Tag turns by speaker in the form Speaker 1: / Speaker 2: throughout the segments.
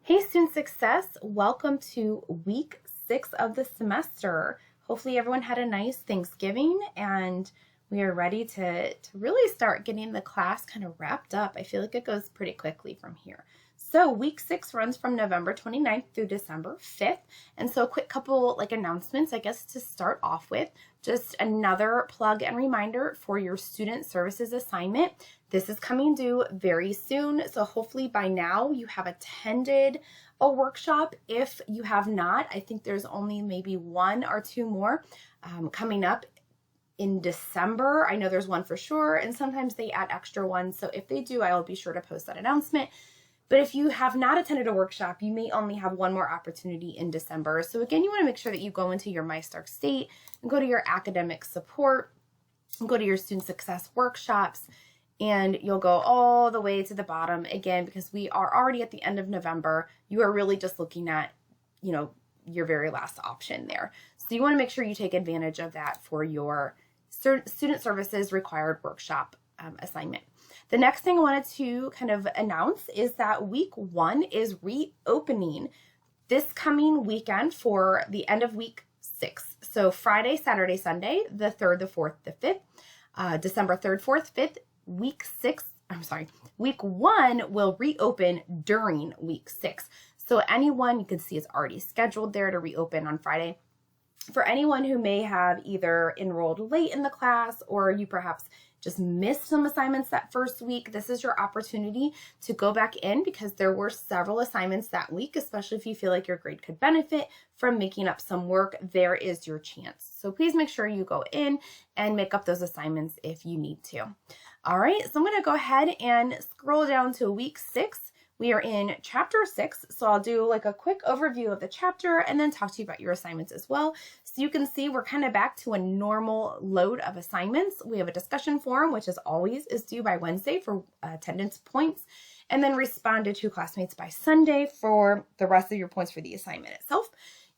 Speaker 1: Hey, Student Success, welcome to week 6 of the semester. Hopefully everyone had a nice Thanksgiving and we are ready to really start getting the class kind of wrapped up. I feel like it goes pretty quickly from here. So week 6 runs from November 29th through December 5th. And so a quick couple announcements, I guess, to start off with. Just another plug and reminder for your student services assignment. This is coming due very soon. So hopefully by now you have attended a workshop. If you have not, I think there's only maybe 1 or 2 more coming up in December. I know there's one for sure, and sometimes they add extra ones. So if they do, I will be sure to post that announcement. But if you have not attended a workshop, you may only have 1 more opportunity in December. So again, you want to make sure that you go into your MyStark State and go to your academic support, and go to your student success workshops, and you'll go all the way to the bottom again, because we are already at the end of November. You are really just looking at, your very last option there. So you want to make sure you take advantage of that for your student services required workshop assignment. The next thing I wanted to kind of announce is that week 1 is reopening this coming weekend for the end of week 6. So Friday, Saturday, Sunday, the 3rd, the 4th, the 5th, December 3rd, 4th, 5th, week 1 will reopen during week 6. So anyone, you can see it's already scheduled there to reopen on Friday. For anyone who may have either enrolled late in the class or you perhaps just missed some assignments that first week, this is your opportunity to go back in, because there were several assignments that week, especially if you feel like your grade could benefit from making up some work. There is your chance. So please make sure you go in and make up those assignments if you need to. All right, so I'm going to go ahead and scroll down to week 6. We are in chapter 6, so I'll do a quick overview of the chapter and then talk to you about your assignments as well. So you can see we're kind of back to a normal load of assignments. We have a discussion forum, which as always is due by Wednesday for attendance points, and then respond to 2 classmates by Sunday for the rest of your points for the assignment itself.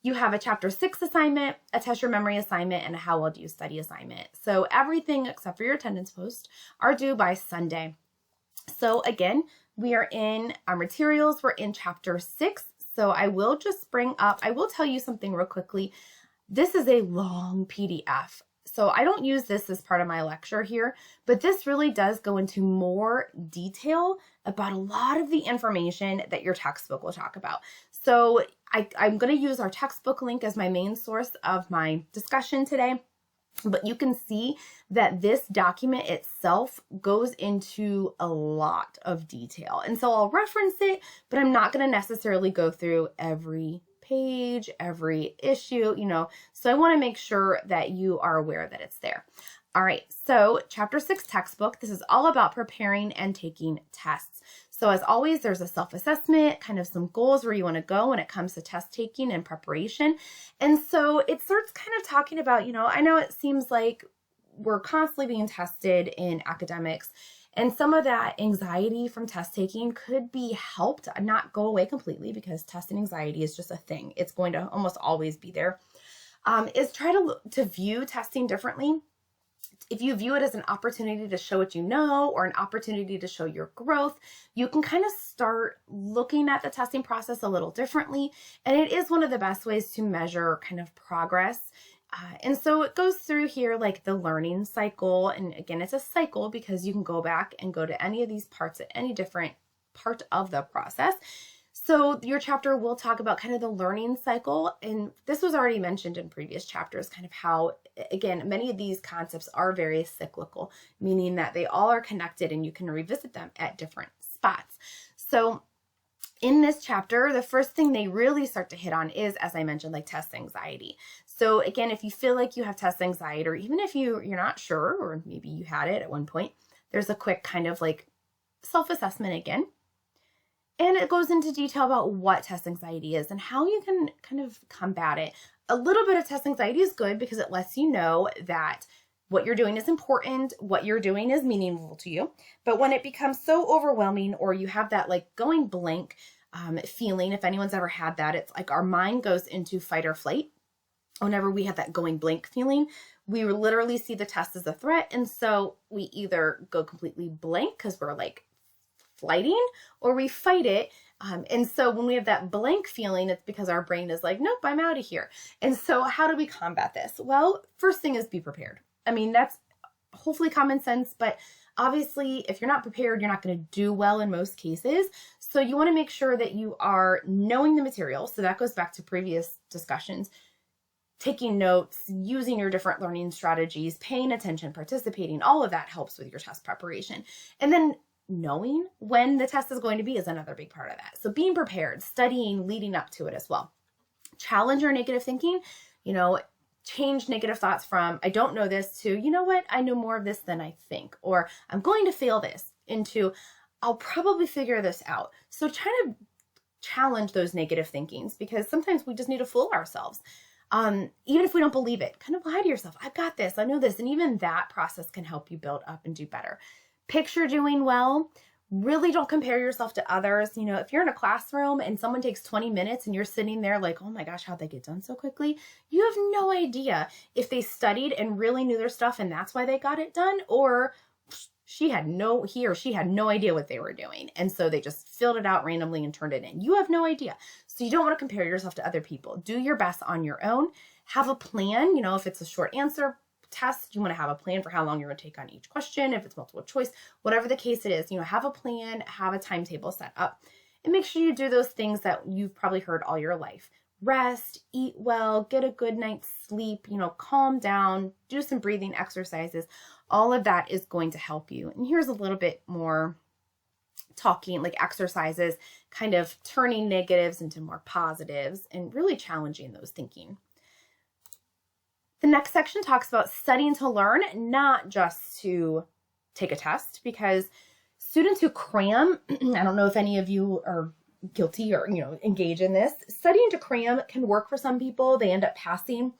Speaker 1: You have a chapter 6 assignment, a test your memory assignment, and a how well do you study assignment. So everything except for your attendance post are due by Sunday. So again, we are in our materials. We're in chapter 6. So I will tell you something real quickly. This is a long PDF. So I don't use this as part of my lecture here, but this really does go into more detail about a lot of the information that your textbook will talk about. So I'm going to use our textbook link as my main source of my discussion today. But you can see that this document itself goes into a lot of detail. And so I'll reference it, but I'm not going to necessarily go through every page, every issue, So I want to make sure that you are aware that it's there. All right, so chapter 6 textbook, this is all about preparing and taking tests. So as always, there's a self-assessment, kind of some goals where you want to go when it comes to test taking and preparation. And so it starts kind of talking about, I know it seems like we're constantly being tested in academics, and some of that anxiety from test taking could be helped, not go away completely, because testing anxiety is just a thing. It's going to almost always be there. Is try to view testing differently. If you view it as an opportunity to show what you know or an opportunity to show your growth, you can kind of start looking at the testing process a little differently. And it is one of the best ways to measure kind of progress. And so it goes through here like the learning cycle. And again, it's a cycle because you can go back and go to any of these parts at any different part of the process. So your chapter will talk about kind of the learning cycle, and this was already mentioned in previous chapters, kind of how, again, many of these concepts are very cyclical, meaning that they all are connected and you can revisit them at different spots. So in this chapter, the first thing they really start to hit on is, as I mentioned, like test anxiety. So again, if you feel like you have test anxiety, or even if you're not sure, or maybe you had it at one point, there's a quick kind of like self-assessment again. And it goes into detail about what test anxiety is and how you can kind of combat it. A little bit of test anxiety is good because it lets you know that what you're doing is important, what you're doing is meaningful to you. But when it becomes so overwhelming, or you have that like going blank feeling, if anyone's ever had that, it's like our mind goes into fight or flight. Whenever we have that going blank feeling, we literally see the test as a threat. And so we either go completely blank because we're like flighting, or we fight it And so when we have that blank feeling, it's because our brain is like, nope, I'm out of here. And so how do we combat this? Well, first thing is be prepared. I mean, that's hopefully common sense, but obviously if you're not prepared, you're not going to do well in most cases. So you want to make sure that you are knowing the material. So that goes back to previous discussions, taking notes, using your different learning strategies, paying attention, participating, all of that helps with your test preparation. And then knowing when the test is going to be is another big part of that. So being prepared, studying leading up to it as well. Challenge your negative thinking, change negative thoughts from, I don't know this, to, you know what, I know more of this than I think, or I'm going to fail this, into, I'll probably figure this out. So try to challenge those negative thinkings, because sometimes we just need to fool ourselves. Even if we don't believe it, kind of lie to yourself. I've got this, I know this. And even that process can help you build up and do better. Picture doing well. Really don't compare yourself to others. If you're in a classroom and someone takes 20 minutes and you're sitting there like, oh my gosh, how'd they get done so quickly? You have no idea if they studied and really knew their stuff and that's why they got it done, or he or she had no idea what they were doing. And so they just filled it out randomly and turned it in. You have no idea. So you don't want to compare yourself to other people. Do your best on your own. Have a plan. If it's a short answer test, you want to have a plan for how long you're going to take on each question. If it's multiple choice, whatever the case it is, have a plan, have a timetable set up, and make sure you do those things that you've probably heard all your life. Rest, eat well, get a good night's sleep, calm down, do some breathing exercises. All of that is going to help you. And here's a little bit more talking, like exercises, kind of turning negatives into more positives and really challenging those thinking. The next section talks about studying to learn, not just to take a test, because students who cram, I don't know if any of you are guilty or, engage in this. Studying to cram can work for some people. They end up passing,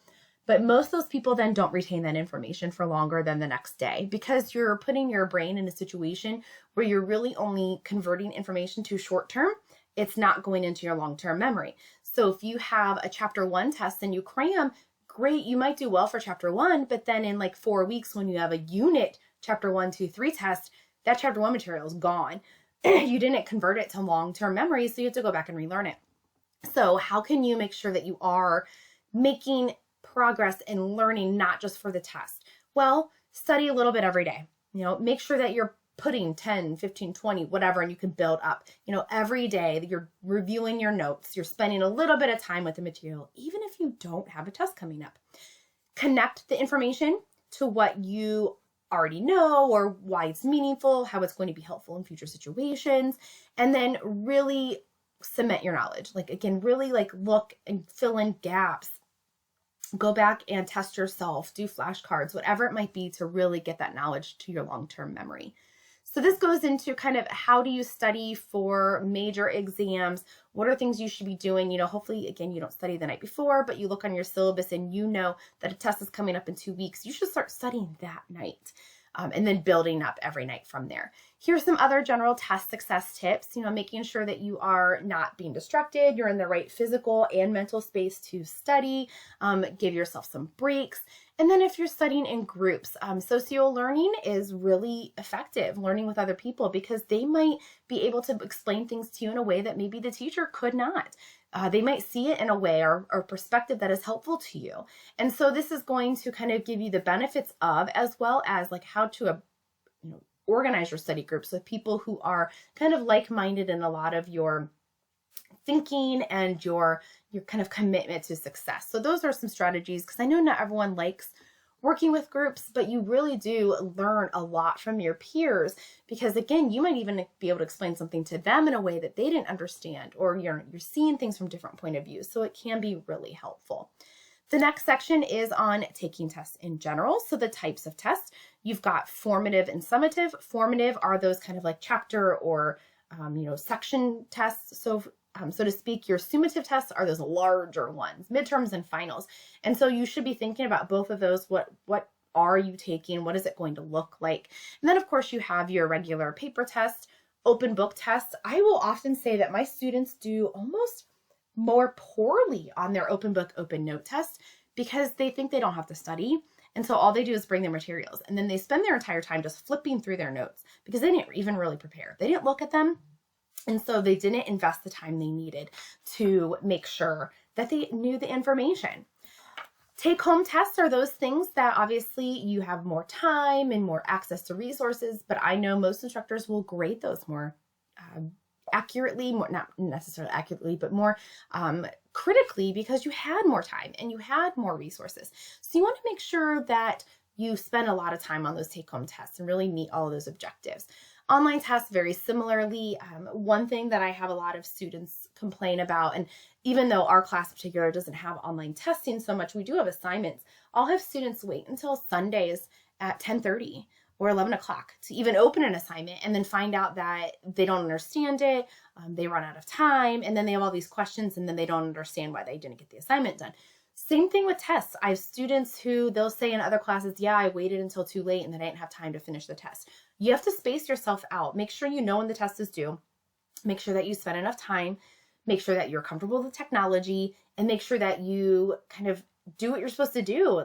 Speaker 1: but most of those people then don't retain that information for longer than the next day, because you're putting your brain in a situation where you're really only converting information to short term. It's not going into your long-term memory. So if you have a chapter 1 test and you cram, great, you might do well for chapter 1, but then in like 4 weeks when you have a unit chapter 1, 2, 3 test, that chapter 1 material is gone. You didn't convert it to long-term memory, so you have to go back and relearn it. So how can you make sure that you are making progress in learning, not just for the test? Well, study a little bit every day. Make sure that you're putting 10, 15, 20, whatever, and you can build up. Every day that you're reviewing your notes, you're spending a little bit of time with the material, even if you don't have a test coming up. Connect the information to what you already know or why it's meaningful, how it's going to be helpful in future situations, and then really cement your knowledge. Really look and fill in gaps. Go back and test yourself, do flashcards, whatever it might be, to really get that knowledge to your long-term memory. So this goes into kind of how do you study for major exams? What are things you should be doing? Hopefully, again, you don't study the night before, but you look on your syllabus and that a test is coming up in 2 weeks. You should start studying that night. And then building up every night from there. Here's some other general test success tips, making sure that you are not being distracted, you're in the right physical and mental space to study, give yourself some breaks. And then if you're studying in groups, socio learning is really effective, learning with other people, because they might be able to explain things to you in a way that maybe the teacher could not. They might see it in a way or perspective that is helpful to you. And so this is going to kind of give you the benefits of, as well as like how to organize your study groups with people who are kind of like-minded in a lot of your thinking and your kind of commitment to success. So those are some strategies, because I know not everyone likes working with groups, but you really do learn a lot from your peers, because again, you might even be able to explain something to them in a way that they didn't understand, or you're seeing things from different point of views. So it can be really helpful. The next section is on taking tests in general. So the types of tests, you've got formative and summative. Formative are those kind of like chapter or section tests. So to speak, your summative tests are those larger ones, midterms and finals. And so you should be thinking about both of those. What are you taking? What is it going to look like? And then of course you have your regular paper test, open book tests. I will often say that my students do almost more poorly on their open book, open note test, because they think they don't have to study. And so all they do is bring their materials, and then they spend their entire time just flipping through their notes because they didn't even really prepare. They didn't look at them. And so they didn't invest the time they needed to make sure that they knew the information. Take-home tests are those things that obviously you have more time and more access to resources, but I know most instructors will grade those more accurately, more, not necessarily accurately, but more critically, because you had more time and you had more resources. So you want to make sure that you spend a lot of time on those take-home tests and really meet all of those objectives. Online tests, very similarly. One thing that I have a lot of students complain about, and even though our class in particular doesn't have online testing so much, we do have assignments. I'll have students wait until Sundays at 10:30 or 11 o'clock to even open an assignment, and then find out that they don't understand it, they run out of time, and then they have all these questions, and then they don't understand why they didn't get the assignment done. Same thing with tests. I have students who they'll say in other classes, yeah, I waited until too late and then I didn't have time to finish the test. You have to space yourself out. Make sure you know when the test is due. Make sure that you spend enough time. Make sure that you're comfortable with technology, and make sure that you kind of do what you're supposed to do.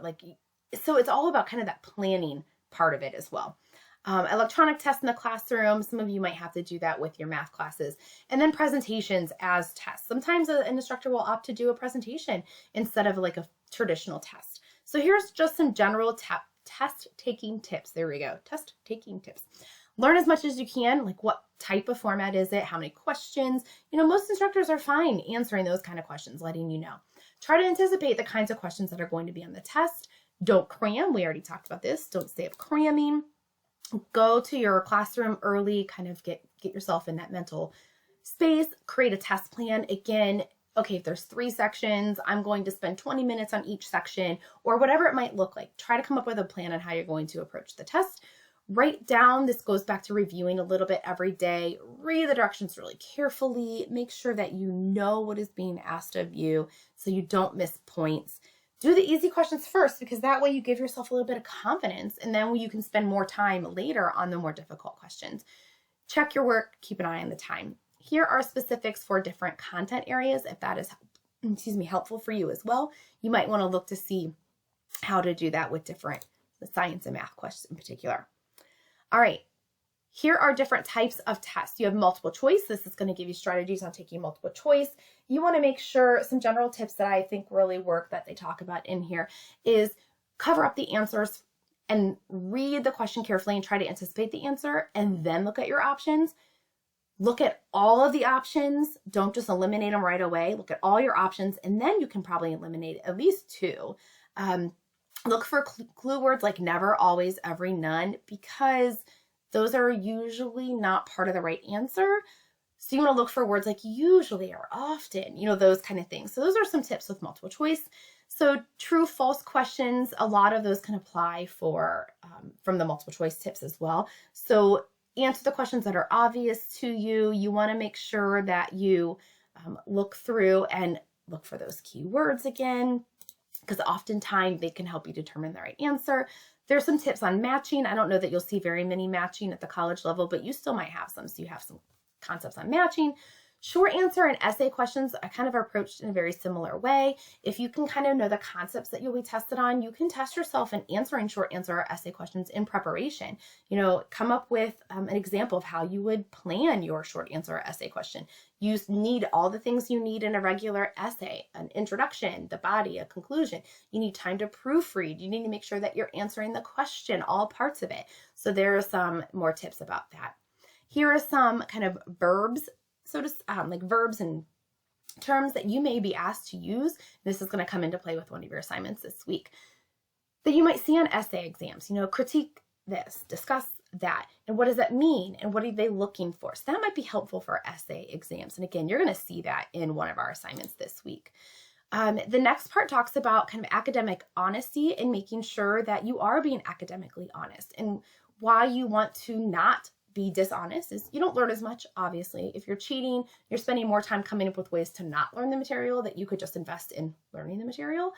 Speaker 1: So it's all about kind of that planning part of it as well. Electronic tests in the classroom. Some of you might have to do that with your math classes. And then presentations as tests. Sometimes an instructor will opt to do a presentation instead of like a traditional test. So here's just some general test taking tips. There we go. Test taking tips. Learn as much as you can. Like, what type of format is it? How many questions? Most instructors are fine answering those kind of questions, letting you know. Try to anticipate the kinds of questions that are going to be on the test. Don't cram. We already talked about this. Don't stay up cramming. Go to your classroom early, kind of get yourself in that mental space, create a test plan. Again, okay, if there's 3 sections, I'm going to spend 20 minutes on each section, or whatever it might look like. Try to come up with a plan on how you're going to approach the test. Write down, this goes back to reviewing a little bit every day. Read the directions really carefully. Make sure that you know what is being asked of you so you don't miss points. Do the easy questions first, because that way you give yourself a little bit of confidence, and then you can spend more time later on the more difficult questions. Check your work, keep an eye on the time. Here are specifics for different content areas. If that is, helpful for you as well, you might want to look to see how to do that with the science and math questions in particular. All right. Here are different types of tests. You have multiple choice. This is going to give you strategies on taking multiple choice. You want to make sure, some general tips that I think really work that they talk about in here is cover up the answers and read the question carefully and try to anticipate the answer, and then look at your options. Look at all of the options. Don't just eliminate them right away. Look at all your options, and then you can probably eliminate at least 2. Look for clue words like never, always, every, none, because those are usually not part of the right answer. So you want to look for words like usually or often, those kind of things. So those are some tips with multiple choice. So true, false questions, a lot of those can apply from the multiple choice tips as well. So answer the questions that are obvious to you. You want to make sure that you look through and look for those key words again, because oftentimes they can help you determine the right answer. There's some tips on matching. I don't know that you'll see very many matching at the college level, but you still might have some. So you have some concepts on matching. Short answer and essay questions I kind of approached in a very similar way. If you can kind of know the concepts that you'll be tested on, you can test yourself in answering short answer or essay questions in preparation. Come up with an example of how you would plan your short answer or essay question. You need all the things you need in a regular essay: an introduction, the body, a conclusion. You need time to proofread. You need to make sure that you're answering the question, all parts of it. So there are some more tips about that. Here are some kind of verbs, like verbs and terms that you may be asked to use. This is going to come into play with one of your assignments this week that you might see on essay exams. Critique this, discuss that, and what does that mean, and what are they looking for? So that might be helpful for essay exams. And again, you're going to see that in one of our assignments this week. The next part talks about kind of academic honesty and making sure that you are being academically honest. And why you want to not be dishonest is you don't learn as much, obviously. If you're cheating, you're spending more time coming up with ways to not learn the material that you could just invest in learning the material.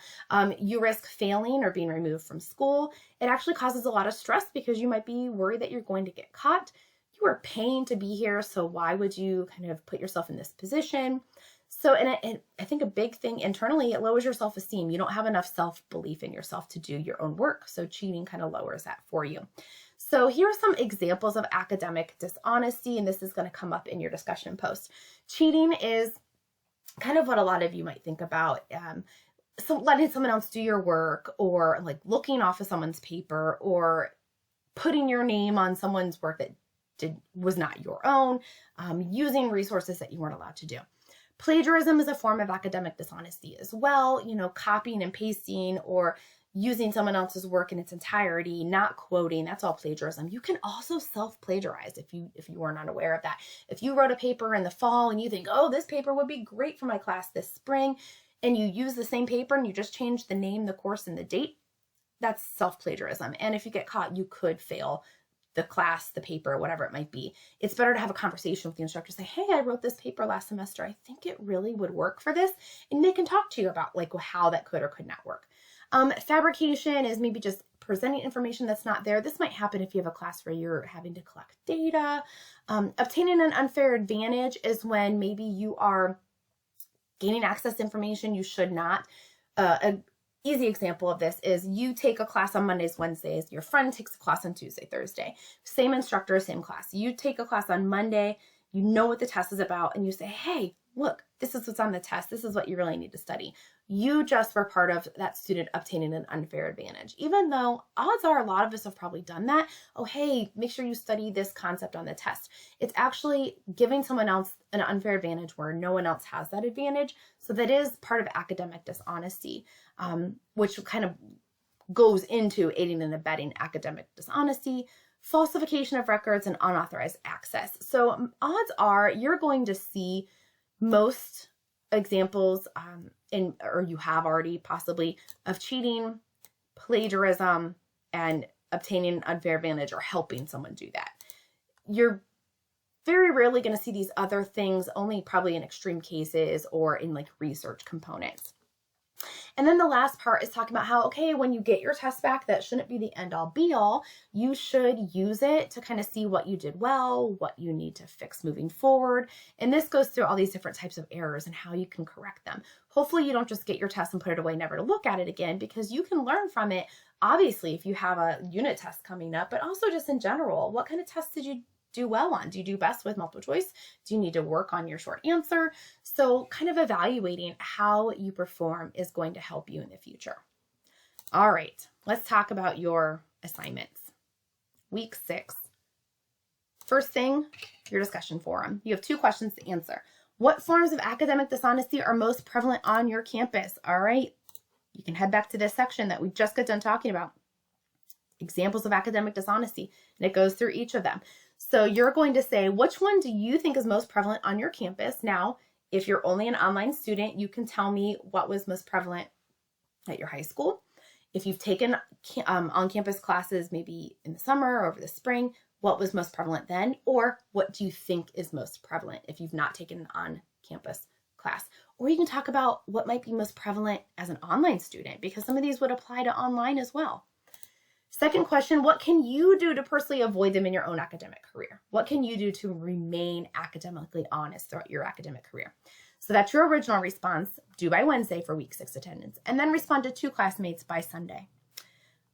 Speaker 1: You risk failing or being removed from school. It actually causes a lot of stress because you might be worried that you're going to get caught. You are paying to be here, so why would you kind of put yourself in this position? So, and I think a big thing internally, it lowers your self-esteem. You don't have enough self-belief in yourself to do your own work. So cheating kind of lowers that for you. So here are some examples of academic dishonesty, and this is going to come up in your discussion post. Cheating is kind of what a lot of you might think about. So letting someone else do your work, or like looking off of someone's paper, or putting your name on someone's work that was not your own, using resources that you weren't allowed to do. Plagiarism is a form of academic dishonesty as well, copying and pasting or using someone else's work in its entirety, not quoting. That's all plagiarism. You can also self-plagiarize if you were not aware of that. If you wrote a paper in the fall and you think, oh, this paper would be great for my class this spring, and you use the same paper and you just change the name, the course, and the date, that's self-plagiarism. And if you get caught, you could fail the class, the paper, whatever it might be. It's better to have a conversation with the instructor. Say, hey, I wrote this paper last semester. I think it really would work for this. And they can talk to you about like how that could or could not work. Fabrication is maybe just presenting information that's not there. This might happen if you have a class where you're having to collect data. Obtaining an unfair advantage is when maybe you are gaining access to information you should not. An easy example of this is you take a class on Mondays, Wednesdays. Your friend takes a class on Tuesday, Thursday. Same instructor, same class. You take a class on Monday. You know what the test is about, and you say, hey, look, this is what's on the test. This is what you really need to study. You just were part of that student obtaining an unfair advantage, even though odds are a lot of us have probably done that. Oh, hey, make sure you study this concept on the test. It's actually giving someone else an unfair advantage where no one else has that advantage. So that is part of academic dishonesty, which kind of goes into aiding and abetting academic dishonesty, falsification of records, and unauthorized access. So odds are you're going to see most examples or you have already possibly, of cheating, plagiarism, and obtaining an unfair advantage or helping someone do that. You're very rarely going to see these other things, only probably in extreme cases or in like research components. And then the last part is talking about how, okay, when you get your test back, that shouldn't be the end all be all. You should use it to kind of see what you did well, what you need to fix moving forward. And this goes through all these different types of errors and how you can correct them. Hopefully you don't just get your test and put it away, never to look at it again, because you can learn from it. Obviously, if you have a unit test coming up, but also just in general, what kind of tests did you do well on? Do you do best with multiple choice? Do you need to work on your short answer? So kind of evaluating how you perform is going to help you in the future. All right, let's talk about your assignments. Week 6. First thing, your discussion forum. You have 2 questions to answer. What forms of academic dishonesty are most prevalent on your campus? All right, you can head back to this section that we just got done talking about. Examples of academic dishonesty, and it goes through each of them. So you're going to say, which one do you think is most prevalent on your campus? Now, if you're only an online student, you can tell me what was most prevalent at your high school. If you've taken on-campus classes, maybe in the summer or over the spring, what was most prevalent then? Or what do you think is most prevalent if you've not taken an on-campus class? Or you can talk about what might be most prevalent as an online student, because some of these would apply to online as well. Second question, what can you do to personally avoid them in your own academic career? What can you do to remain academically honest throughout your academic career? So that's your original response, due by Wednesday for week 6 attendance, and then respond to 2 classmates by Sunday.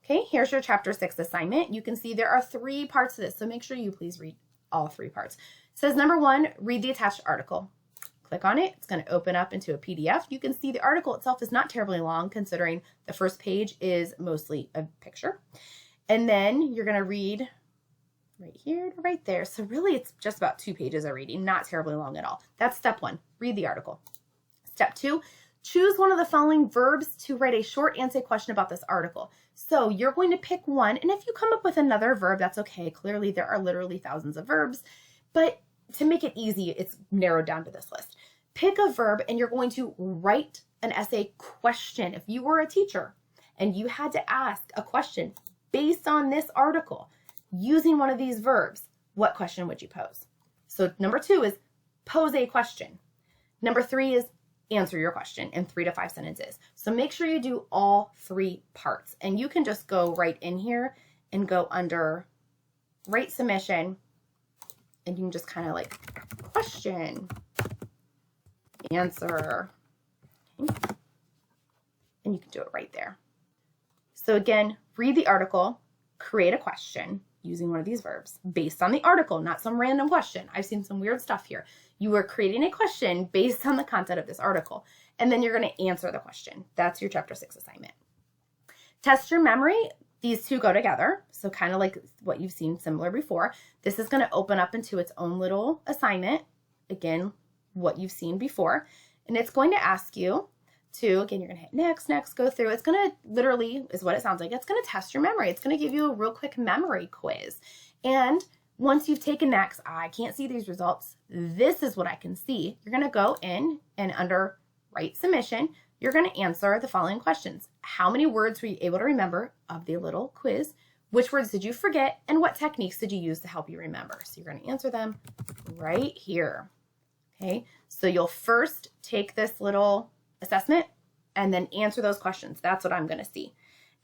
Speaker 1: Okay, here's your chapter 6 assignment. You can see there are 3 parts to this, so make sure you please read all 3 parts. It says number 1, read the attached article. Click on it. It's going to open up into a PDF. You can see the article itself is not terribly long, considering the first page is mostly a picture. And then you're going to read right here to right there. So really it's just about 2 pages of reading, not terribly long at all. That's step 1, read the article. Step 2, choose one of the following verbs to write a short answer question about this article. So you're going to pick one, and if you come up with another verb, that's okay. Clearly there are literally thousands of verbs, but to make it easy, it's narrowed down to this list. Pick a verb and you're going to write an essay question. If you were a teacher and you had to ask a question based on this article using one of these verbs, what question would you pose? So number 2 is pose a question. Number 3 is answer your question in 3 to 5 sentences. So make sure you do all 3 parts, and you can just go right in here and go under write submission, and you can just kind of like question, answer, okay. And you can do it right there. So again, read the article, create a question, using one of these verbs based on the article, not some random question. I've seen some weird stuff here. You are creating a question based on the content of this article, and then you're going to answer the question. That's your chapter 6 assignment. Test your memory. These two go together. So kind of like what you've seen similar before. This is going to open up into its own little assignment. Again, what you've seen before. And it's going to ask you to, again, you're going to hit next, go through. It's going to literally, is what it sounds like. It's going to test your memory. It's going to give you a real quick memory quiz. And once you've taken next, I can't see these results. This is what I can see. You're going to go in and under write submission, you're going to answer the following questions. How many words were you able to remember of the little quiz? Which words did you forget? And what techniques did you use to help you remember? So you're going to answer them right here. Okay, so you'll first take this little assessment and then answer those questions. That's what I'm going to see.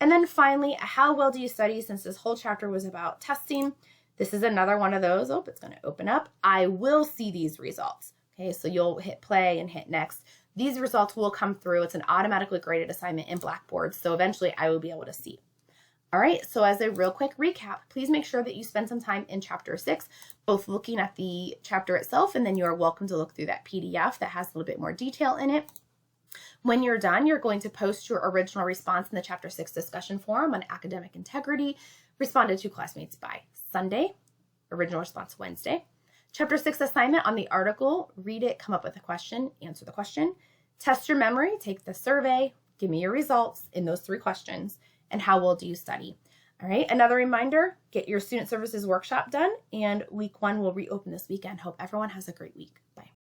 Speaker 1: And then finally, how well do you study? Since this whole chapter was about testing, this is another one of those. Oh, it's going to open up. I will see these results. Okay, so you'll hit play and hit next. These results will come through. It's an automatically graded assignment in Blackboard, so eventually I will be able to see. All right, so as a real quick recap, please make sure that you spend some time in chapter 6, both looking at the chapter itself, and then you are welcome to look through that PDF that has a little bit more detail in it. When you're done, you're going to post your original response in the chapter 6 discussion forum on academic integrity, responded to classmates by Sunday, original response Wednesday. Chapter 6 assignment on the article, read it, come up with a question, answer the question. Test your memory, take the survey, give me your results in those 3 questions, and how well do you study? All right, another reminder, get your student services workshop done, and week 1 will reopen this weekend. Hope everyone has a great week. Bye.